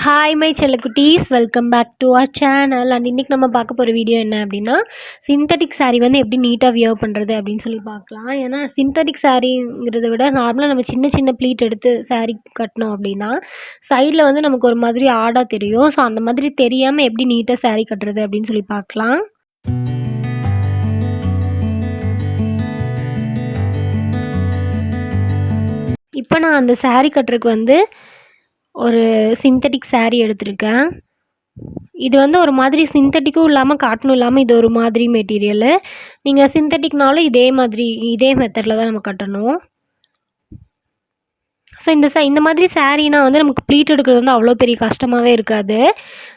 Hi my செல்லக்குட்டீஸ், welcome back to our channel. And இன்றைக்கி நம்ம பார்க்க போகிற வீடியோ என்ன அப்படின்னா, சிந்தட்டிக் சாரீ வந்து எப்படி நீட்டாக வியர் பண்ணுறது அப்படின்னு சொல்லி பார்க்கலாம். ஏன்னா சிந்தட்டிக் சாரீங்கிறத விட நார்மலாக நம்ம சின்ன சின்ன ப்ளீட் எடுத்து சாரீ கட்டினோம் அப்படின்னா சைடில் வந்து நமக்கு ஒரு மாதிரி ஆடாக தெரியும். ஸோ அந்த மாதிரி தெரியாமல் எப்படி நீட்டாக சாரீ கட்டுறது அப்படின்னு சொல்லி பார்க்கலாம். இப்போ நான் அந்த சாரீ கட்டுறதுக்கு வந்து ஒரு சிந்தட்டிக் சாரீ எடுத்திருக்கேன். இது வந்து ஒரு மாதிரி சிந்தட்டிக்கும் இல்லாமல் காட்டனும் இல்லாமல் இது ஒரு மாதிரி மெட்டீரியலு. நீங்கள் சிந்தட்டிக்னாலும் இதே மெத்தடில் தான் நம்ம கட்டணும். ஸோ இந்த மாதிரி சாரீனா வந்து நமக்கு ப்ளீட் எடுக்கிறது வந்து அவ்வளோ பெரிய கஷ்டமாகவே இருக்காது.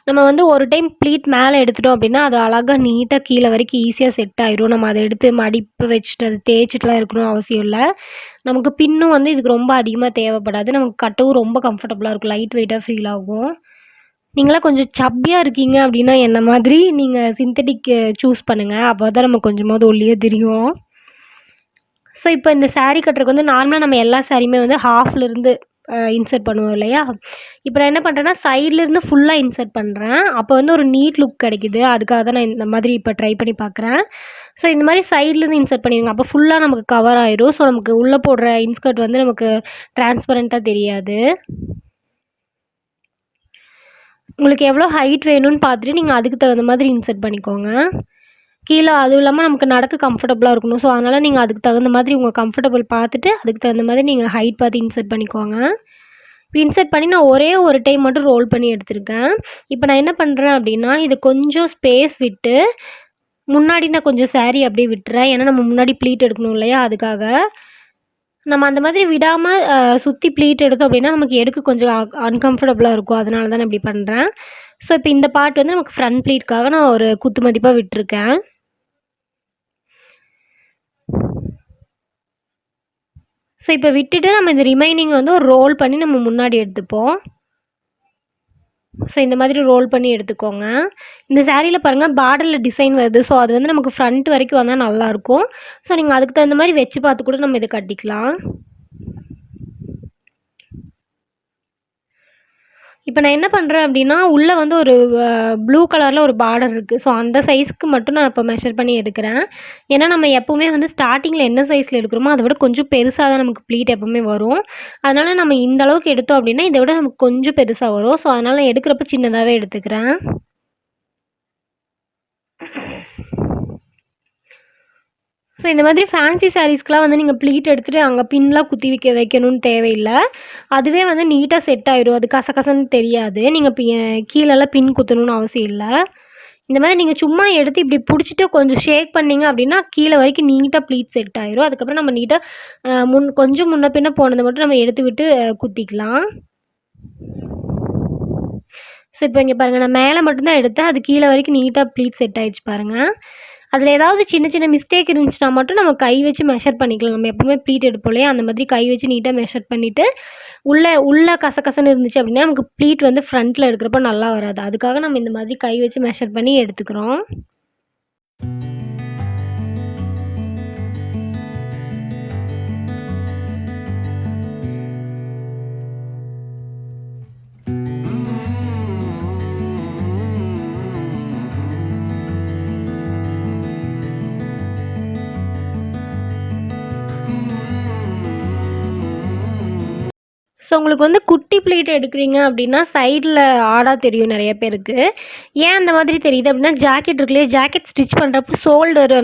நம்ம வந்து ஒரு டைம் ப்ளீட் மேலே எடுத்துட்டோம் அப்படின்னா அது அழகாக நீட்டாக கீழே வரைக்கும் ஈஸியாக செட் ஆயிரும். நம்ம அதை எடுத்து மடிப்பு வச்சுட்டு அது தேய்ச்சிட்டுலாம் இருக்கணும் அவசியம் இல்லை. நமக்கு பின்னும் வந்து இதுக்கு ரொம்ப அதிகமாக தேவைப்படாது. நமக்கு கட்டவும் ரொம்ப கம்ஃபர்டபுளாக இருக்கும், லைட் வெயிட்டாக ஃபீல் ஆகும். நீங்களாம் கொஞ்சம் சப்பியாக இருக்கீங்க அப்படின்னா என்ன மாதிரி நீங்கள் சிந்தட்டிக் சூஸ் பண்ணுங்கள். அப்போ தான் நம்ம கொஞ்சமாவது ஒல்லியாக தெரியும். ஸோ இப்போ இந்த சாரீ கட்டுறதுக்கு வந்து நார்மலாக நம்ம எல்லா சாரியுமே வந்து ஹாஃப்லேருந்து இன்சர்ட் பண்ணுவோம் இல்லையா? இப்போ நான் என்ன பண்ணுறேன்னா சைட்லேருந்து ஃபுல்லாக இன்சர்ட் பண்ணுறேன். அப்போ வந்து ஒரு நீட் லுக் கிடைக்குது. அதுக்காக தான் நான் இந்த மாதிரி இப்போ ட்ரை பண்ணி பார்க்குறேன். ஸோ இந்த மாதிரி சைட்லேருந்து இன்சர்ட் பண்ணிடுங்க. அப்போ ஃபுல்லாக நமக்கு கவர் ஆயிரும். ஸோ நமக்கு உள்ளே போடுற இன்ஸ்கர்ட் வந்து நமக்கு டிரான்ஸ்பரண்ட்டாக தெரியாது. உங்களுக்கு எவ்வளோ ஹைட் வேணும்னு பார்த்துட்டு நீங்கள் அதுக்கு தகுந்த மாதிரி இன்சர்ட் பண்ணிக்கோங்க. கீழே அதுவும் இல்லாமல் நமக்கு நடக்க கம்ஃபர்டபுளாக இருக்கணும். ஸோ அதனால் நீங்கள் அதுக்கு தகுந்த மாதிரி உங்கள் கம்ஃபர்டபுள் பார்த்துட்டு அதுக்கு தகுந்த மாதிரி நீங்கள் ஹைட் பார்த்து இன்சர்ட் பண்ணிக்கோங்க. இப்போ இன்சர்ட் பண்ணி நான் ஒரே ஒரு டைம் மட்டும் ரோல் பண்ணி எடுத்திருக்கேன். இப்போ நான் என்ன பண்ணுறேன் அப்படின்னா இது கொஞ்சம் ஸ்பேஸ் விட்டு முன்னாடி நான் கொஞ்சம் சாரீ அப்படியே விட்டுறேன். ஏன்னா நம்ம முன்னாடி ப்ளீட் எடுக்கணும் இல்லையா? அதுக்காக நம்ம அந்த மாதிரி விடாமல் சுற்றி ப்ளீட் எடுத்தோம் அப்படின்னா நமக்கு எடுக்க கொஞ்சம் அன்கம்ஃபர்டபுளாக இருக்கும். அதனால தான் நான் இப்படி பண்ணுறேன். ஸோ இப்போ இந்த பார்ட் வந்து நமக்கு ஃப்ரண்ட் ப்ளீட்காக நான் ஒரு குத்து மதிப்பாக விட்டுருக்கேன். ஸோ இப்போ விட்டுட்டு நம்ம இந்த ரிமைனிங் வந்து ஒரு ரோல் பண்ணி நம்ம முன்னாடி எடுத்துப்போம். ஸோ இந்த மாதிரி ரோல் பண்ணி எடுத்துக்கோங்க. இந்த சாரியில் பாருங்கள் பார்டரில் டிசைன் வருது. ஸோ அது வந்து நமக்கு ஃப்ரண்ட் வரைக்கும் வந்தால் நல்லாயிருக்கும். ஸோ நீங்கள் அதுக்கு தகுந்த மாதிரி வச்சு பார்த்து கூட நம்ம இதை கட்டிக்கலாம். இப்போ நான் என்ன பண்ணுறேன் அப்படின்னா உள்ளே வந்து ஒரு ப்ளூ கலரில் ஒரு பார்டர் இருக்குது. ஸோ அந்த சைஸ்க்கு மட்டும் நான் இப்போ மெஷர் பண்ணி எடுக்கிறேன். ஏன்னா நம்ம எப்போவுமே வந்து ஸ்டார்டிங்கில் என்ன சைஸில் எடுக்கிறோமோ அதை விட கொஞ்சம் பெருசாக தான் நமக்கு ப்ளீட் எப்போவுமே வரும். அதனால் நம்ம இந்த அளவுக்கு எடுத்தோம் அப்படின்னா இதை விட நமக்கு கொஞ்சம் பெருசாக வரும். ஸோ அதனால் நான் எடுக்கிறப்ப சின்னதாகவே எடுத்துக்கிறேன். ஸோ இந்த மாதிரி ஃபேன்சி சாரீஸ்க்கெலாம் வந்து நீங்கள் ப்ளீட் எடுத்துகிட்டு அங்கே பின்லாம் குத்தி வைக்கணும்னு தேவையில்லை. அதுவே வந்து நீட்டாக செட் ஆயிடும். அது கசகசன்னு தெரியாது. நீங்கள் கீழெல்லாம் பின் குத்தணும்னு அவசியம் இல்லை. இந்த மாதிரி நீங்கள் சும்மா எடுத்து இப்படி பிடிச்சிட்டு கொஞ்சம் ஷேக் பண்ணிங்க அப்படின்னா கீழே வரைக்கும் நீட்டாக ப்ளீட் செட் ஆயிரும். அதுக்கப்புறம் நம்ம நீட்டாக கொஞ்சம் முன்ன பின்ன போனதை மட்டும் நம்ம எடுத்து விட்டு குத்திக்கலாம். ஸோ இப்போ இங்கே பாருங்கள், நான் மேலே மட்டும்தான் எடுத்தேன். அது கீழே வரைக்கும் நீட்டாக ப்ளீட் செட் ஆயிடுச்சு பாருங்கள். அதில் ஏதாவது சின்ன சின்ன மிஸ்டேக் இருந்துச்சுன்னா மட்டும் நம்ம கை வச்சு மெஷர் பண்ணிக்கலாம். நம்ம எப்பவுமே ப்ளீட் எடுப்போம் இல்லையா? அந்த மாதிரி கை வச்சு நீட்டாக மெஷர் பண்ணிவிட்டு உள்ளே கசகசன்னு இருந்துச்சு அப்படின்னா நமக்கு ப்ளீட் வந்து ஃப்ரண்ட்டில் எடுக்கிறப்ப நல்லா வராது. அதுக்காக நம்ம இந்த மாதிரி கை வச்சு மெஷர் பண்ணி எடுத்துக்கிறோம். ஸோ உங்களுக்கு வந்து குட்டி ப்ளீட் எடுக்கிறீங்க அப்படின்னா சைடில் ஆடாக தெரியும் நிறைய பேருக்கு. ஏன் அந்த மாதிரி தெரியுது அப்படின்னா ஜாக்கெட் இருக்கு இல்லையா? ஜாக்கெட் ஸ்டிச் பண்ணுறப்போ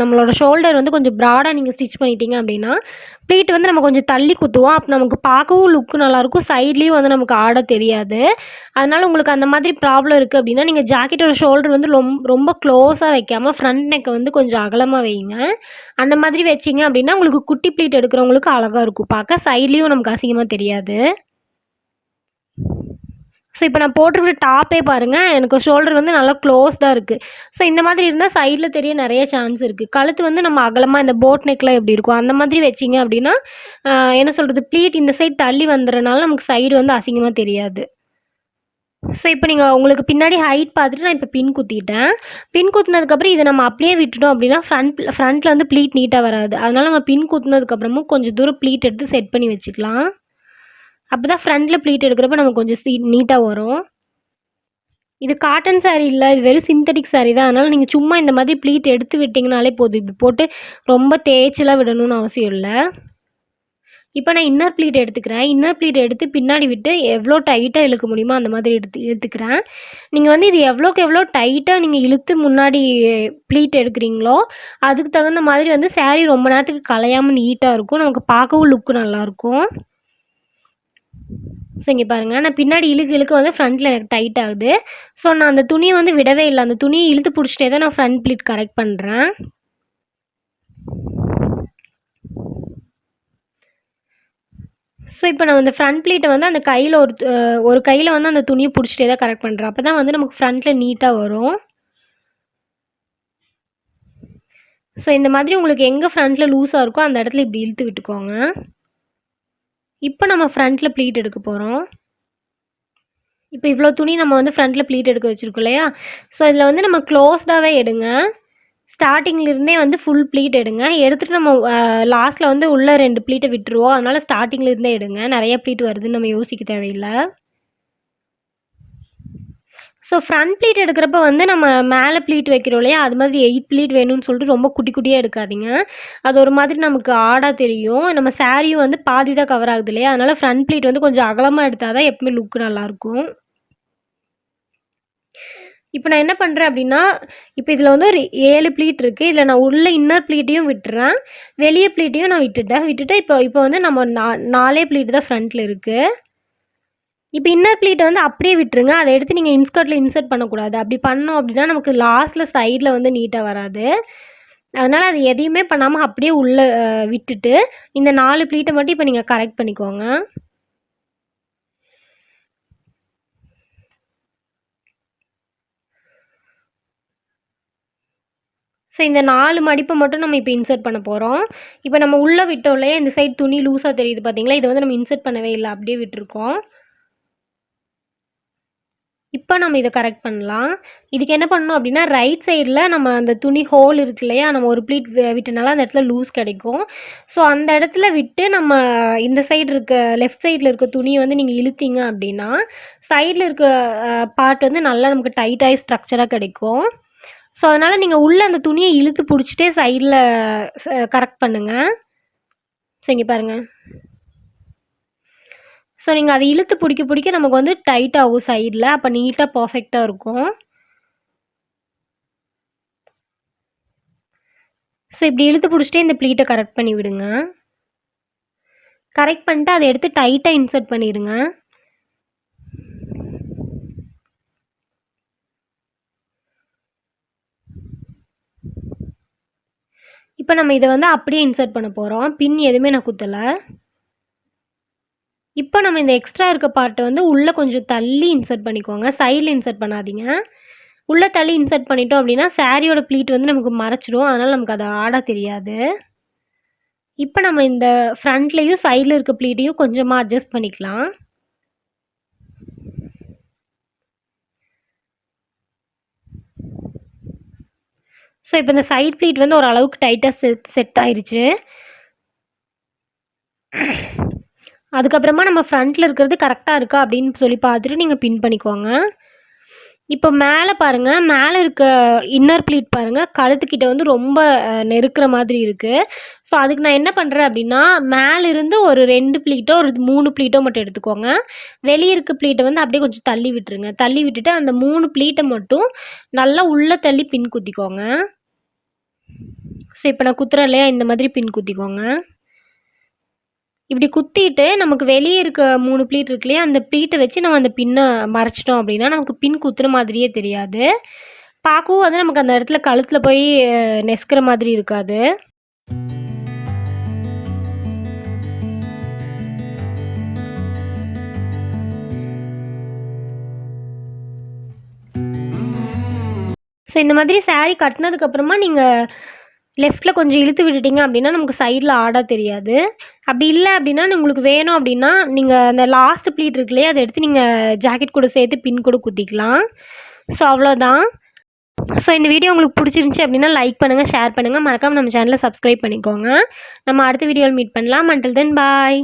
நம்மளோட ஷோல்டர் வந்து கொஞ்சம் ப்ராடாக நீங்கள் ஸ்டிச் பண்ணிட்டீங்க அப்படின்னா ப்ளீட் வந்து நம்ம கொஞ்சம் தள்ளி குத்துவோம். அப்போ நமக்கு பார்க்கவும் லுக்கு நல்லாயிருக்கும். சைட்லேயும் வந்து நமக்கு ஆட தெரியாது. அதனால் உங்களுக்கு அந்த மாதிரி ப்ராப்ளம் இருக்குது அப்படின்னா நீங்கள் ஜாக்கெட்டோட ஷோல்டர் வந்து ரொம்ப க்ளோஸாக வைக்காமல் ஃப்ரண்ட் நெக்கை வந்து கொஞ்சம் அகலமாக வைங்க. அந்த மாதிரி வச்சிங்க அப்படின்னா உங்களுக்கு குட்டி ப்ளீட் எடுக்கிறவங்களுக்கு அழகாக இருக்கும் பார்க்க. சைட்லேயும் நமக்கு அசிங்கமாக தெரியாது. ஸோ இப்போ நான் போட்டிருக்கிற டாப்பே பாருங்கள், எனக்கு ஷோல்டர் வந்து நல்லா க்ளோஸ்டாக இருக்குது. ஸோ இந்த மாதிரி இருந்தால் சைடில் தெரிய நிறைய சான்ஸ் இருக்குது. கழுத்து வந்து நம்ம அகலமாக இந்த போட் நெக்லாம் எப்படி இருக்கும் அந்த மாதிரி வச்சிங்க அப்படின்னா என்ன சொல்கிறது, ப்ளீட் இந்த சைடு தள்ளி வந்துடுறனால நமக்கு சைடு வந்து அசிங்கமாக தெரியாது. ஸோ இப்போ நீங்கள் உங்களுக்கு பின்னாடி ஹைட் பார்த்துட்டு நான் இப்போ பின் குத்திட்டேன். பின் குத்துனதுக்கப்புறம் இதை நம்ம அப்படியே விட்டுட்டோம் அப்படின்னா ஃப்ரண்ட்டில் வந்து ப்ளீட் நீட்டாக வராது. அதனால் நம்ம பின் குத்துனதுக்கப்புறமும் கொஞ்சம் தூரம் ப்ளீட் எடுத்து செட் பண்ணி வச்சுக்கலாம். அப்போ தான் ஃப்ரண்ட்டில் ப்ளீட் எடுக்கிறப்ப நமக்கு கொஞ்சம் நீட்டாக வரும். இது காட்டன் சாரீ இல்ல. இது வெறும் சிந்தட்டிக் சாரீ தான். அதனால நீங்க சும்மா இந்த மாதிரி ப்ளீட் எடுத்து விட்டீங்கனாலே போதும். இப்படி போட்டு ரொம்ப தேய்ச்சுலாம் விடணும்னு அவசியம் இல்ல. இப்ப நான் இன்னர் ப்ளீட் எடுத்துக்கிறேன். இன்னர் ப்ளீட் எடுத்து பின்னாடி விட்டு எவ்வளோ டைட்டா இழுக்க முடியுமோ அந்த மாதிரி எடுத்துக்கிறேன். நீங்க வந்து இது எவ்வளோக்கு எவ்வளோ டைட்டா நீங்க இழுத்து முன்னாடி ப்ளீட் எடுக்கிறீங்களோ, அதுக்கு தகுந்த மாதிரி வந்து சாரீ ரொம்ப நேரத்துக்கு கலையாம நீட்டா இருக்கும். நமக்கு பார்க்கவும் லுக் நல்லாயிருக்கும். ஸோ இங்க பாருங்க. நான் பின்னாடி இழுக்க இழுக்க வந்து ஃப்ரண்ட்ல எனக்கு டைட் ஆகுது. ஸோ நான் அந்த துணிய வந்து விடவே இல்ல. அந்த துணிய இழுத்து புடிச்சுட்டே தான் நான் ஃப்ரண்ட் ப்ளீட் கரெக்ட் பண்றேன். ஸோ இப்போ நான் அந்த ஃப்ரண்ட் ப்ளீட்ட வந்து அந்த கையில ஒரு கையில வந்து அந்த துணிய புடிச்சுட்டே தான் கரெக்ட் பண்றேன். அப்பதான் வந்து நமக்கு ஃப்ரண்ட்ல நீட்டா வரும். ஸோ இந்த மாதிரி உங்களுக்கு எங்க ஃப்ரண்ட்ல லூஸா இருக்கோ அந்த இடத்துல இப்படி இழுத்து விட்டுக்கோங்க. இப்போ நம்ம ஃப்ரண்ட்ல ப்ளீட் எடுக்க போறோம். இப்போ இவ்வளோ துணி நம்ம வந்து ஃப்ரண்ட்ல ப்ளீட் எடுக்க வச்சிருக்கோம் இல்லையா? ஸோ இதில் வந்து நம்ம க்ளோஸ்டாவே எடுங்க. ஸ்டார்ட்டிங்ல இருந்தே வந்து ஃபுல் ப்ளீட் எடுங்க. எடுத்துட்டு நம்ம லாஸ்ட்ல வந்து உள்ள 2 ப்ளீட்ட விட்டுருவோம். அதனால ஸ்டார்ட்டிங்ல இருந்தே எடுங்க. நெறைய ப்ளீட் வருதுன்னு நம்ம யோசிக்க தேவையில்ல. ஸோ ஃப்ரண்ட் ப்ளீட் எடுக்கிறப்ப வந்து நம்ம மேலே ப்ளீட் வைக்கிறோம் இல்லையா? அது மாதிரி 8 ப்ளீட் வேணும்னு சொல்லிட்டு ரொம்ப குட்டி குட்டியா எடுக்காதீங்க. அது ஒரு மாதிரி நமக்கு ஆடா தெரியும். நம்ம சாரியும் வந்து பாதி தான் கவர் ஆகுது இல்லையா? அதனால ஃப்ரண்ட் ப்ளீட் வந்து கொஞ்சம் அகலமா எடுத்தா தான் எப்பவுமே லுக் நல்லாயிருக்கும். இப்ப நான் என்ன பண்றேன் அப்டின்னா, இப்ப இதுல வந்து ஒரு 7 ப்ளீட் இருக்கு. இதுல நான் உள்ள இன்னர் ப்ளீட்டையும் விட்டுறேன். வெளிய ப்ளீட்டையும் நான் விட்டுட்டேன். விட்டுட்டு இப்ப வந்து நம்ம 4 ப்ளீட் தான் ஃப்ரண்ட்ல இருக்கு. இப்ப இன்னர் ப்ளீட்ட வந்து அப்படியே விட்டுருங்க. அத எடுத்து நீங்க இன்ஸ்கர்ட்ல இன்சர்ட் பண்ணக்கூடாது. அப்படி பண்ணோம் அப்படின்னா, நமக்கு லாஸ்ட்ல சைட்ல வந்து நீட்டா வராது. அதனால அது எதையுமே பண்ணாம அப்படியே உள்ள விட்டுட்டு, இந்த 4 ப்ளீட்ட மட்டும் இப்ப நீங்க கரெக்ட் பண்ணிக்கோங்க. ஸோ இந்த 4 மடிப்ப மட்டும் நம்ம இப்ப இன்சர்ட் பண்ண போறோம். இப்ப நம்ம உள்ள விட்டோம் இல்லையா? இந்த சைடு துணி லூஸா தெரியுது பார்த்தீங்களா? இத வந்து நம்ம இன்சர்ட் பண்ணவே இல்ல. அப்படியே விட்டுருக்கோம். இப்ப நம்ம இத கரெக்ட் பண்ணலாம். இதுக்கு என்ன பண்ணணும் அப்டின்னா, ரைட் சைடுல நம்ம அந்த துணி ஹோல் இருக்கு இல்லையா? நம்ம ஒரு ப்ளீட் விட்டனால அந்த இடத்துல லூஸ் கிடைக்கும். ஸோ அந்த இடத்துல விட்டு நம்ம இந்த சைடு இருக்க லெஃப்ட் சைடுல இருக்க துணிய வந்து நீங்க இழுத்தீங்க அப்டின்னா, சைடுல இருக்க பார்ட் வந்து நல்லா நமக்கு டைட் ஆயி ஸ்ட்ரக்சரா கிடைக்கும். ஸோ அதனால நீங்க உள்ள அந்த துணிய இழுத்து புடிச்சுட்டே சைடுல கரெக்ட் பண்ணுங்க. ஸோ இங்க பாருங்க. ஸோ நீங்க அத இழுத்து புடிக்க புடிக்க நமக்கு வந்து டைட் ஆகும் சைடுல. அப்ப நீட்டா பெர்ஃபெக்ட்டா இருக்கும். ஸோ இப்படி இழுத்து புடிச்சுட்டே இந்த ப்ளீட்ட கரெக்ட் பண்ணி விடுங்க. கரெக்ட் பண்ணிட்டு அத எடுத்து டைட்டா இன்சர்ட் பண்ணிருங்க. இப்ப நம்ம இத வந்து அப்படியே இன்சர்ட் பண்ண போறோம். பின் எதுவுமே நான் குத்தல. இப்ப நம்ம இந்த எக்ஸ்ட்ரா இருக்க பார்ட்ட வந்து உள்ள கொஞ்சம் தள்ளி இன்சர்ட் பண்ணிக்கோங்க. சைடுல இன்சர்ட் பண்ணாதீங்க. உள்ள தள்ளி இன்சர்ட் பண்ணிட்டோம் அப்படின்னா, சாரியோட ப்ளீட் வந்து நமக்கு மறைச்சிடும். அதனால நமக்கு அது ஆடா தெரியாது. இப்ப நம்ம இந்த ஃப்ரண்ட்லயும், சைடுல இருக்க ப்ளீட்டையும் கொஞ்சமா அட்ஜஸ்ட் பண்ணிக்கலாம். ஸோ இப்ப இந்த சைட் ப்ளீட் வந்து ஓரளவுக்கு டைட்டா செட் ஆயிருச்சு. அதுக்கப்புறமா நம்ம ஃப்ரண்ட்ல இருக்கிறது கரெக்ட்டா இருக்கா அப்படின்னு சொல்லி பார்த்துட்டு நீங்க பின் பண்ணிக்கோங்க. இப்போ மேல பாருங்க, மேல இருக்க இன்னர் ப்ளீட் பாருங்க, கழுத்துக்கிட்ட வந்து ரொம்ப நெருக்குற மாதிரி இருக்கு. ஸோ அதுக்கு நான் என்ன பண்றேன் அப்படின்னா, மேல இருந்து ஒரு 2 ப்ளீட்டோ, ஒரு 3 ப்ளீட்டோ மட்டும் எடுத்துக்கோங்க. வெளிய இருக்க ப்ளீட்ட வந்து அப்படியே கொஞ்சம் தள்ளி விட்டுருங்க. தள்ளி விட்டுட்டு அந்த 3 ப்ளீட்ட மட்டும் நல்லா உள்ள தள்ளி பின் குத்திக்கோங்க. ஸோ இப்ப நான் குத்துறேன் இல்லையா? இந்த மாதிரி பின் குத்திக்கோங்க. இப்படி குத்திட்டு நமக்கு வெளிய இருக்க 3 ப்ளீட் இருக்கு இல்லையா? அந்த ப்ளீட்ட வச்சு நம்ம அந்த பின்ன மறைச்சிட்டோம் அப்படின்னா, நமக்கு பின் குத்துன மாதிரியே தெரியாது. பார்க்கவும் வந்து நமக்கு அந்த இடத்துல கழுத்துல போய் நெசுக்குற மாதிரி இருக்காது. ஸோ இந்த மாதிரி சாரி கட்டுனதுக்கு அப்புறமா நீங்க லெஃப்ட்ல கொஞ்சம் இழுத்து விட்டுட்டீங்க அப்படின்னா, நமக்கு சைடுல ஆடா தெரியாது. அப்படி இல்ல அப்படின்னா, உங்களுக்கு வேணும் அப்படின்னா, நீங்க அந்த லாஸ்ட் ப்ளீட் இருக்கு இல்லையா? அத எடுத்து நீங்க ஜாக்கெட் கூட சேர்த்து பின் கூட குத்திக்கலாம். ஸோ அவ்வளோதான். ஸோ இந்த வீடியோ உங்களுக்கு பிடிச்சிருந்துச்சி அப்படின்னா, லைக் பண்ணுங்க, ஷேர் பண்ணுங்க. மறக்காம நம்ம சேனல சப்ஸ்கிரைப் பண்ணிக்கோங்க. நம்ம அடுத்த வீடியோல மீட் பண்ணலாம். அன்டில் தென் பாய்.